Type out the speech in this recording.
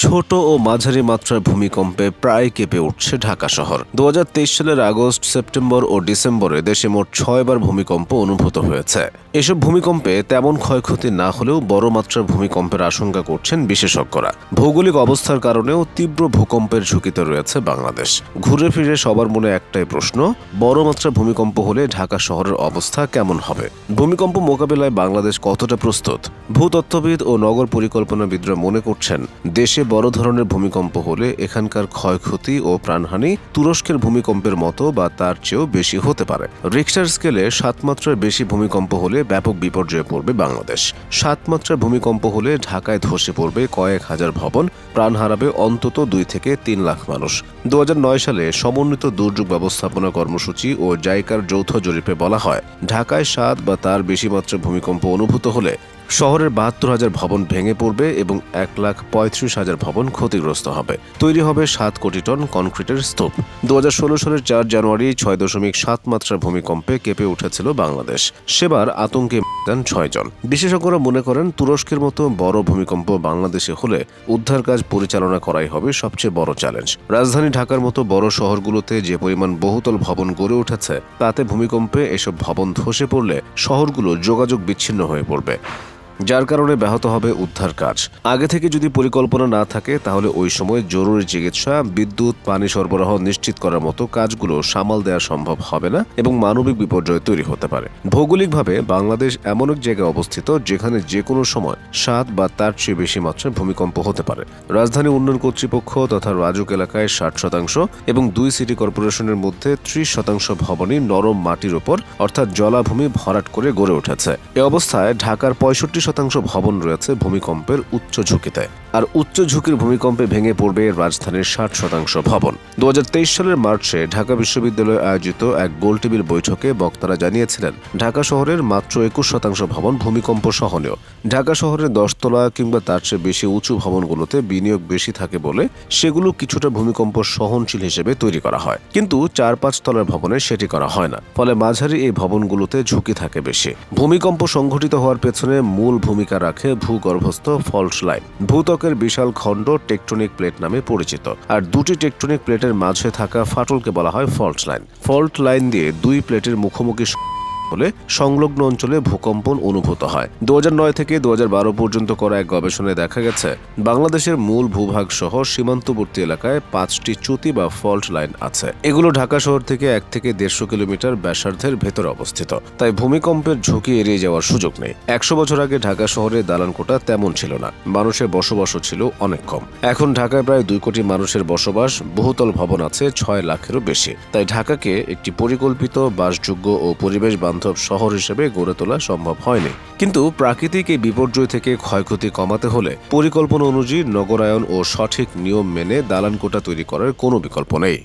ছোট ও মাঝারি মাত্রার ভূমিকম্পে প্রায় কেঁপে উঠছে ঢাকা শহর। 2023 সালের আগস্ট, সেপ্টেম্বর ও ডিসেম্বরে দেশে মোট 6 বার ভূমিকম্প অনুভূত হয়েছে। এসব ভূমিকম্পে তেমন ক্ষয়ক্ষতি না হলেও বড় মাত্রার ভূমিকম্পের আশঙ্কা করছেন বিশেষজ্ঞরা। ভৌগোলিক অবস্থার কারণেও তীব্র ভূকম্পের ঝুঁকিতে রয়েছে বাংলাদেশ। ঘুরে ফিরে সবার মনে একটাই প্রশ্ন, বড় মাত্রার ভূমিকম্প হলে ঢাকা শহরের অবস্থা কেমন হবে? ভূমিকম্প মোকাবিলায় বাংলাদেশ কতটা প্রস্তুত? ভূতত্ত্ববিদ ও নগর পরিকল্পনাবিদরা মনে করছেন, দেশে বড় ধরনের ভূমিকম্প হলে এখানকার ক্ষয়ক্ষতি ও প্রাণহানি তুরস্কের ভূমিকম্পের মতো বা তার চেয়েও বেশি হতে পারে। রিক্টার স্কেলে 7 মাত্রার বেশি ভূমিকম্প হলে ব্যাপক বিপর্যয়ে পড়বে বাংলাদেশ। 7 মাত্রার ভূমিকম্প হলে ঢাকায় ধসে পড়বে কয়েক হাজার ভবন, প্রাণ হারাবে অন্তত 2 থেকে 3 লাখ মানুষ। 2009 সালে সমন্বিত দুর্যোগ ব্যবস্থাপনা কর্মসূচি ও জাইকার যৌথ জরিপে বলা হয়, ঢাকায় 7 বা তার বেশি মাত্রার ভূমিকম্প অনুভূত হলে শহরের 72,000 ভবন ভেঙে পড়বে এবং 1,35,000 ভবন ক্ষতিগ্রস্ত হবে। তৈরি হবে 7 কোটি টন কনক্রিটের স্তূপ। 2016 সালের 4 জানুয়ারি 6.7 মাত্রার ভূমিকম্পে কেঁপে উঠেছিল বাংলাদেশ। সেবার আতঙ্কে দেন 6 জন। বিশেষজ্ঞরা মনে করেন, তুরস্কের মতো বড় ভূমিকম্প বাংলাদেশে হলে উদ্ধার কাজ পরিচালনা করাই হবে সবচেয়ে বড় চ্যালেঞ্জ। রাজধানী ঢাকার মতো বড় শহরগুলোতে যে পরিমাণ বহুতল ভবন গড়ে উঠেছে, তাতে ভূমিকম্পে এসব ভবন ধসে পড়লে শহরগুলো যোগাযোগ বিচ্ছিন্ন হয়ে পড়বে, যার কারণে ব্যাহত হবে উদ্ধার কাজ। আগে থেকে যদি পরিকল্পনা না থাকে, তাহলে ওই সময় জরুরি চিকিৎসা, বিদ্যুৎ, পানি সরবরাহ নিশ্চিত করার মতো কাজগুলো সামাল দেওয়া সম্ভব হবে না এবং মানবিক বিপর্যয় তৈরি হতে পারে। ভৌগোলিকভাবে বাংলাদেশ এমন এক জায়গায় অবস্থিত যেখানে যে কোনো সময় 7 বা তার চেয়ে বেশি মাত্রার ভূমিকম্প হতে পারে। রাজধানী উন্নয়ন কর্তৃপক্ষ তথা রাজুক এলাকায় 60% এবং 2 সিটি কর্পোরেশনের মধ্যে 30% ভবনই নরম মাটির ওপর অর্থাৎ জলাভূমি ভরাট করে গড়ে উঠেছে। এ অবস্থায় ঢাকার 65% ভবন রয়েছে ভূমিকম্পের উচ্চ ঝুঁকিতে, আর উচ্চ ঝুঁকির ভূমিকম্পে ভেঙে পড়বে রাজধানীর 60% ভবন। 2023 সালের মার্চে ঢাকা বিশ্ববিদ্যালয়ে আয়োজিত এক গোলটেবিল বৈঠকে বক্তারা জানিয়েছিলেন, ঢাকা শহরের মাত্র 21% ভবন ভূমিকম্প সহনীয়। ঢাকা শহরের 10 তলা কিংবা তার চেয়ে বেশি উঁচু ভবনগুলোতে বিনিয়োগ বেশি থাকে বলে সেগুলো কিছুটা ভূমিকম্প সহনশীল হিসেবে তৈরি করা হয়, কিন্তু 4-5 তলার ভবনে সেটি করা হয় না। ফলে মাঝারি এই ভবনগুলোতে ঝুঁকি থাকে বেশি। ভূমিকম্প সংঘটিত হওয়ার পেছনে মূল ভূমিকা রাখে ভূগর্ভস্থ ফল্ট লাইন। ভূত্বকের বিশাল খণ্ড টেকটনিক প্লেট নামে পরিচিত, আর 2টি টেকটনিক প্লেটের মাঝে থাকা ফাটলকে বলা হয় ফল্ট লাইন। ফল্ট লাইন দিয়ে 2 প্লেটের মুখোমুখি হলে সংলগ্ন অঞ্চলে ভূকম্পন অনুভূত হয়। 2009 থেকে 2012 পর্যন্ত করা এক গবেষণায় দেখা গেছে, বাংলাদেশের মূল ভূভাগ সহ সীমান্তবর্তী এলাকায় 5টি চ্যুতি বা ফল্ট লাইন আছে। এগুলো ঢাকা শহর থেকে 1 থেকে 150 কিলোমিটার ব্যাসার্ধের ভেতরে অবস্থিত। তাই ভূমিকম্পের ঝুঁকি এড়িয়ে যাওয়ার সুযোগ নেই। 100 বছর আগে ঢাকা শহরে দালানকোঠা তেমন ছিল না, মানুষের বসবাসও ছিল অনেক কম। এখন ঢাকায় প্রায় 2 কোটি মানুষের বসবাস, বহুতল ভবন আছে 6 লাখেরও বেশি। তাই ঢাকাকে একটি পরিকল্পিত, বাসযোগ্য ও পরিবেশ বান্ধব শহর হিসেবে গড়ে তোলা সম্ভব হয়নি। কিন্তু প্রাকৃতিক এই বিপর্যয় থেকে ক্ষয়ক্ষতি কমাতে হলে পরিকল্পনা অনুযায়ী নগরায়ন ও সঠিক নিয়ম মেনে দালানকোঠা তৈরি করার কোনো বিকল্প নেই।